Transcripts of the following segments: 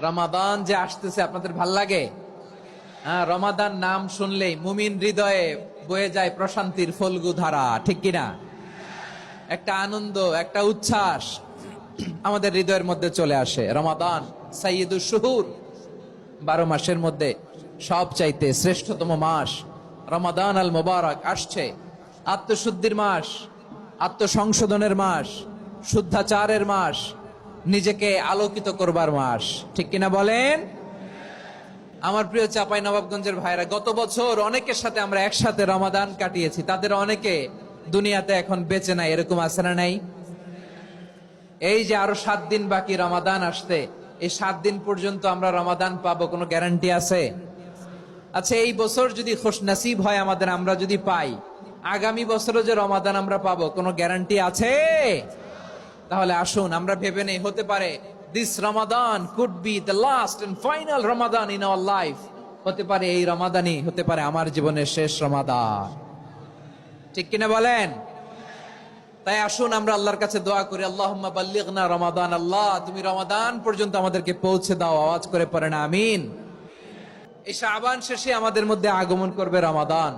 রমাদান যে আসতেছে আপনাদের ভাল লাগে? হ্যাঁ, রমাদান নাম শুনলেই মুমিন হৃদয়ে বয়ে যায় প্রশান্তির ফল্গু ধারা, ঠিক কিনা? একটা আনন্দ, একটা উচ্ছ্বাস আমাদের হৃদয়ের মধ্যে চলে আসে। রমাদান সাইয়্যিদুশ শুহুর, 12 মাসের মধ্যে সবচাইতে শ্রেষ্ঠতম মাস রমাদান আল মুবারক আসছে। আত্মশুদ্ধির মাস, আত্মসংশোধনের মাস, শুদ্ধাচারের মাস, নিজেকে আলোকিত করবার মাস, ঠিক কিনা বলেন? আমার প্রিয় চাঁপাই নবাবগঞ্জের ভাইরা, গত বছর অনেকের সাথে আমরা একসাথে রমাদান কাটিয়েছি। তাদের অনেকে দুনিয়াতে এখন বেঁচে নাই, এরকম আছে না নাই? এই যে আরো 7 দিন বাকি রমাদান আসতে, এই 7 দিন পর্যন্ত আমরা রমাদান পাবো, কোনো গ্যারান্টি আছে? আচ্ছা, এই বছর যদি খুশ নসিব হয় আমাদের, আমরা যদি পাই, আগামী বছরও যে রমাদান আমরা পাবো, কোনো গ্যারান্টি আছে? তাহলে আসুন আমরা ভেবে নেই, হতে পারে this Ramadan could be the last and final Ramadan in our life. হতে পারে এই রমাদানই হতে পারে আমার জীবনের শেষ রমাদান, ঠিক কিনা বলেন? তাই আসুন আমরা আল্লাহর কাছে দোয়া করি, আল্লাহুম্মা বাল্লিগনা রমাদান। আল্লাহ, তুমি রমাদান পর্যন্ত আমাদেরকে পৌঁছে দাও। আওয়াজ করে পড়েন আমিন। এই শাবান শেষে আমাদের মধ্যে আগমন করবে রমাদান,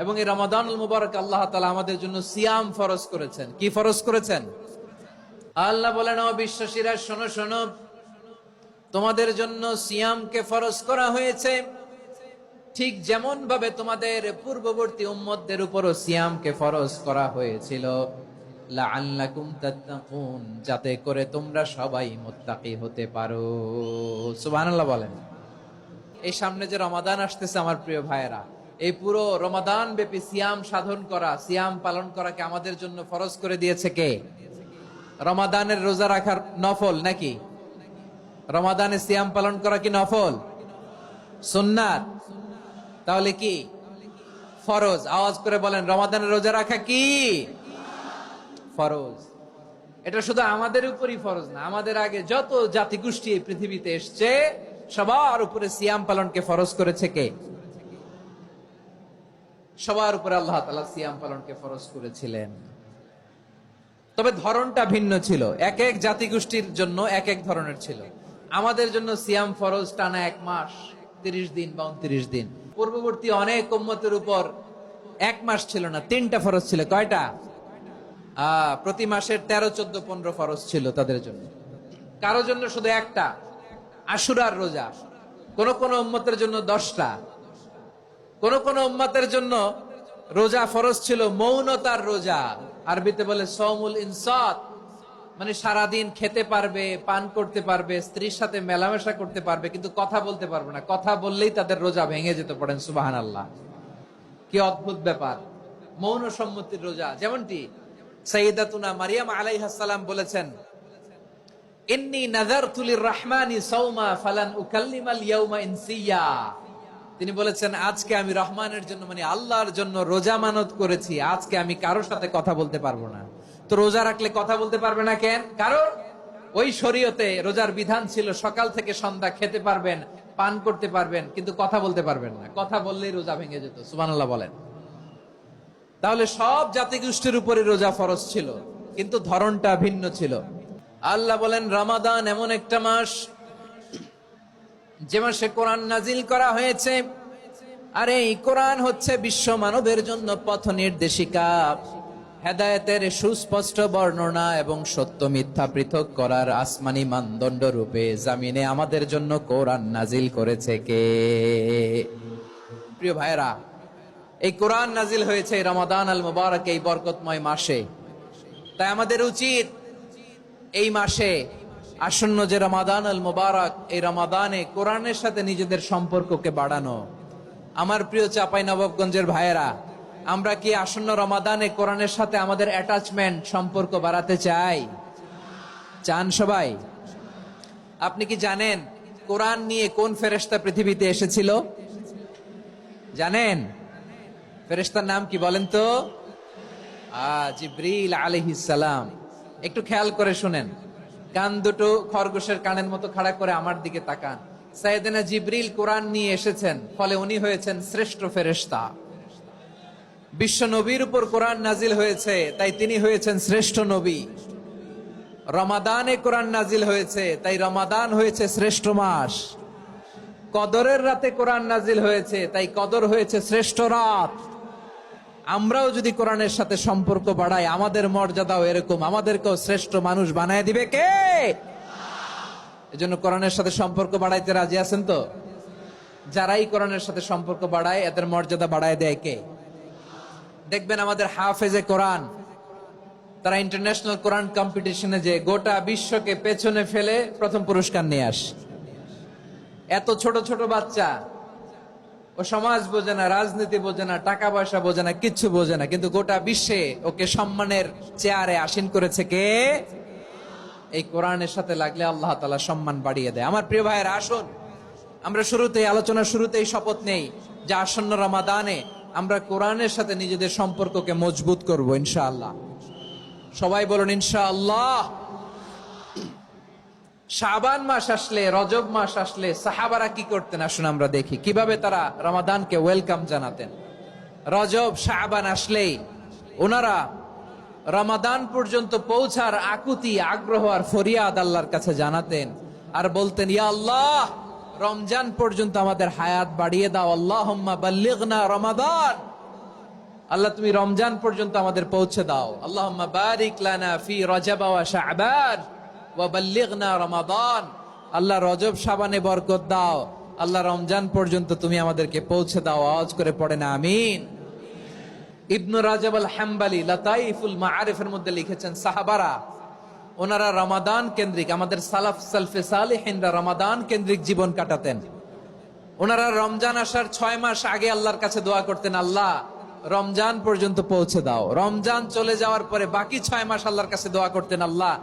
এবং এই রমাদানুল মুবারক আল্লাহ তাআলা আমাদের জন্য সিয়াম ফরজ করেছেন। কি ফরজ করেছেন? আল্লাহ বলেন, ও বিশ্বাসীরা শোনো শোনো, তোমাদের জন্য সিয়ামকে ফরজ করা হয়েছে, ঠিক যেমন ভাবে তোমাদের পূর্ববর্তী উম্মতদের উপরও সিয়ামকে ফরজ করা হয়েছিল, লাআল্লাকুম তাত্তাকুন, যাতে করে তোমরা সবাই মুত্তাকি হতে পারো। সুবহানাল্লাহ বলেন। এই সামনে যে রমাদান আসতেছে আমার প্রিয় ভাইয়েরা, এই পুরো রমাদান ব্যাপী সিয়াম সাধন করা, সিয়াম পালন করাকে আমাদের জন্য ফরজ করে দিয়েছে কে? রমাদানের রোজা রাখার নফল নাকি? রমাদানে সিয়াম পালন করা কি নফল? সুন্নাত? তাহলে কি ফরজ? আওয়াজ করে বলেন, রমাদানের রোজা রাখা কি ফরজ? এটা শুধু আমাদের উপরই ফরজ না, আমাদের আগে যত জাতিগোষ্ঠী এই পৃথিবীতে এসছে সবার উপরে সিয়াম পালনকে ফরজ করেছে কে? সবার উপরে আল্লাহ তাআলা সিয়াম পালনকে ফরজ করেছিলেন। তবে ধরনটা ভিন্ন ছিল, এক এক জাতিগোষ্ঠীর জন্য এক এক ধরনের ছিল। আমাদের জন্য সিয়াম ফরজ টানা 1 মাস 30 দিন বা 29 দিন। পূর্ববর্তী অনেক উম্মতের উপর 1 মাস ছিল না, 3টা ফরজ ছিল। কয়টা? প্রতি মাসের 13, 14, 15 ফরজ ছিল তাদের জন্য। কারো জন্য শুধু একটা, আশুরার রোজা। কোন কোন উম্মতের জন্য 10টা। কোন কোন উম্মতের জন্য রোজা ফরজ ছিল মৌনতার রোজা, আরবিতে বলে সওমুল ইনসাত, মানে সারাদিন খেতে পারবে, পান করতে পারবে, স্ত্রীর সাথে মেলামেশা করতে পারবে, কিন্তু কথা বলতে পারবে না। কথা বললেই তাদের রোজা ভেঙে যেত। পড়েন সুবহানাল্লাহ। কি অদ্ভুত ব্যাপার! মৌন সম্মতির রোজা। যেমনটি সাইয়্যিদাতুনা মারিয়াম আলাইহাস সালাম বলেছেন, ইন্নী নাযারতু লির-রাহমানি সাওমা ফালান উকাল্লিমাল ইয়াওমা ইনসিয়া। তিনি বলেছেন, আজকে আমি রহমানের জন্য, মানে আল্লাহর জন্য রোজা মানত করেছি, আজকে আমি কারোর সাথে কথা বলতে পারবো না। তো রোজা রাখলে কথা বলতে পারবে না কেন? কারণ ওই শরীয়তে রোজার বিধান ছিল সকাল থেকে সন্ধ্যা খেতে পারবেন, পান করতে পারবেন, কিন্তু কথা বলতে পারবেন না। কথা বললেই রোজা ভেঙে যেত। সুবহানাল্লাহ বলেন। তাহলে সব জাতিগোষ্ঠীর উপরে রোজা ফরজ ছিল, কিন্তু ধরনটা ভিন্ন ছিল। আল্লাহ বলেন, রমাদান এমন একটা মাস যে মাসে কোরআন নাজিল করা হয়েছে, আর এই কোরআন হচ্ছে বিশ্ব মানবের জন্য পথ নির্দেশিকা, হেদায়েতের সুস্পষ্ট বর্ণনা এবং সত্য মিথ্যা পৃথক করার আসমানি মানদণ্ড রূপে জামিনে আমাদের জন্য কোরআন নাজিল করেছে কে? প্রিয় ভাইরা, এই কোরআন নাজিল হয়েছে রমাদান আল মুবারক, এই বরকতময় মাসে। তাই আমাদের উচিত এই মাসে আসন্ন যে রমাদান আল মুবারক, এই রমাদানে কোরআনের সাথে নিজেদের সম্পর্ককে বাড়ানো। আমার প্রিয় চাঁপাই নবাবগঞ্জের ভাইয়েরা, আমরা কি আসন্ন রমাদানে কোরআনের সাথে আমাদের অ্যাটাচমেন্ট, সম্পর্ক বাড়াতে চাই? চান সবাই? আপনি কি জানেন কোরআন নিয়ে কোন ফেরেশতা পৃথিবীতে এসেছিল? জানেন? ফেরেশতার নাম কি বলেন তো? জিবরিল আলাইহিস সালাম। একটু খেয়াল করে শুনেন, কান দুটো খরগোশের কানের মতো খাড়া করে আমার দিকে তাকান। সাইয়েদনা জিবরিল কোরআন নিয়ে এসেছেন, ফলে উনি হয়েছেন শ্রেষ্ঠ ফেরেশতা। বিশ্ব নবীর উপর কোরআন নাজিল হয়েছে, তাই তিনি হয়েছেন শ্রেষ্ঠ নবী। রমাদানে কোরআন নাজিল হয়েছে, তাই রমাদান হয়েছে শ্রেষ্ঠ মাস। কদরের রাতে কোরআন নাজিল হয়েছে, তাই কদর হয়েছে শ্রেষ্ঠ রাত। আমরাও যদি কোরআনের সাথে সম্পর্ক বাড়াই, আমাদের মর্যাদাও এরকম, আমাদেরকেও শ্রেষ্ঠ মানুষ বানায় দিবে কে? এজন্য কোরআনের সাথে সম্পর্ক বাড়াইতে রাজি আছেন তো? যারাই কোরআনের সাথে সম্পর্ক বাড়ায়, এদের মর্যাদা বাড়ায় দেয় কে? দেখবেন আমাদের হাফেজে কোরআন, তারা ইন্টারন্যাশনাল কোরআন কম্পিটিশনে যে গোটা বিশ্বকে পেছনে ফেলে প্রথম পুরস্কার নিয়ে আসে। এত ছোট ছোট বাচ্চা, ও সমাজ বোঝে না, রাজনীতি বোঝে না, টাকা পয়সা বোঝে না, কিচ্ছু বোঝে না, কিন্তু গোটা বিশ্বে ওকে সম্মানের চেয়ারে আসীন করেছে কে? এই কোরআনের সাথে লাগলে আল্লাহ তাআলা সম্মান বাড়িয়ে দেয়। আমার প্রিয় ভাইয়েরা, আসুন আমরা শুরুতেই, আলোচনার শুরুতেই শপথ নেই যে আসন্ন রমাদানে আমরা কোরআনের সাথে নিজেদের সম্পর্ককে মজবুত করব ইনশাআল্লাহ। সবাই বলুন ইনশাআল্লাহ। শাবান মাস আসলে, রজব মাস আসলে সাহাবারা কি করতেন আসুন আমরা দেখি কিভাবে তারা রমাদানকে ওয়েলকাম জানাতেন। রজব শাবান আসলেই ওনারা রমাদান পর্যন্ত পৌঁছার আকুতি, আগ্রহ আর ফরিয়াদ আল্লাহর কাছে জানাতেন আর বলতেন, ইয়া আল্লাহ, রমজান পর্যন্ত আমাদের হায়াত বাড়িয়ে দাও। আল্লাহুম্মা বাল্লিগনা রমাদান, আল্লাহ তুমি রমজান পর্যন্ত আমাদের পৌঁছে দাও। আল্লাহুম্মা বারিক লানা ফি রজব ওয়া শাবান ওয়া বাল্লিগনা রমাদান, আল্লাহ রজব শাবানে বরকত দাও, আল্লাহ রমজান পর্যন্ত তুমি আমাদেরকে পৌঁছে দাও। আওয়াজ করে পড়েন আমিন। ইবনু রাজব আল হাম্বলি লাতাইফুল মাআরিফের মধ্যে লিখেছেন, সাহাবারা ওনারা রমাদান কেন্দ্রিক, আমাদের সালাফ সালফে সালেহিনরা রমাদান কেন্দ্রিক জীবন কাটাতেন। ওনারা রমজান আসার 6 মাস আগে আল্লাহর কাছে দোয়া করতেন, আল্লাহ রমজান পর্যন্ত পৌঁছে দাও। রমজান চলে যাওয়ার পরে বাকি 6 মাস আল্লাহর কাছে দোয়া করতেন, আল্লাহ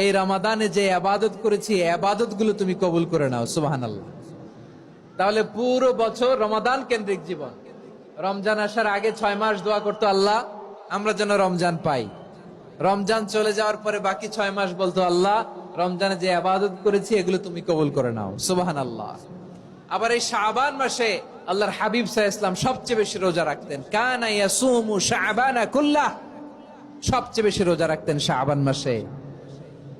এই রমাদানে যে ইবাদত করেছি, ইবাদত গুলো তুমি কবুল করে নাও। সুবহানাল্লাহ। তাহলে পুরো বছর রমাদান কেন্দ্রিক জীবন। রমজান আসার আগে 6 মাস দোয়া করতো, আল্লাহ আমরা যেন রমজান পাই। রমজান চলে যাওয়ার পরে বাকি 6 মাস বলতো, আল্লাহ রমজানে যে ইবাদত করেছি এগুলো তুমি কবুল করে নাও। সুবহানাল্লাহ। আবার এই শাবান মাসে আল্লাহর হাবিব সাল্লাল্লাহু আলাইহি ওয়াসাল্লাম সবচেয়ে বেশি রোজা রাখতেন। কানা ইয়াসুমু শাবানা কুল্লাহ, সবচেয়ে বেশি রোজা রাখতেন শাবান মাসে।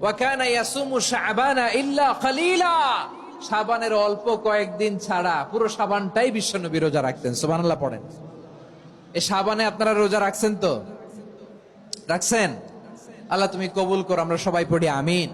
ওয়া কানা ইয়াসুমু শাবানা ইল্লা কলিলা, শাবানের অল্প কয়েকদিন ছাড়া পুরো শাবানটাই বিশ্বনবী রোজা রাখতেন। সুবহানাল্লাহ পড়েন। এই শাবানে আপনারা রোজা রাখছেন তো? রাখছেন? আল্লাহ তুমি কবুল করো। আমরা সবাই পড়ি আমিন।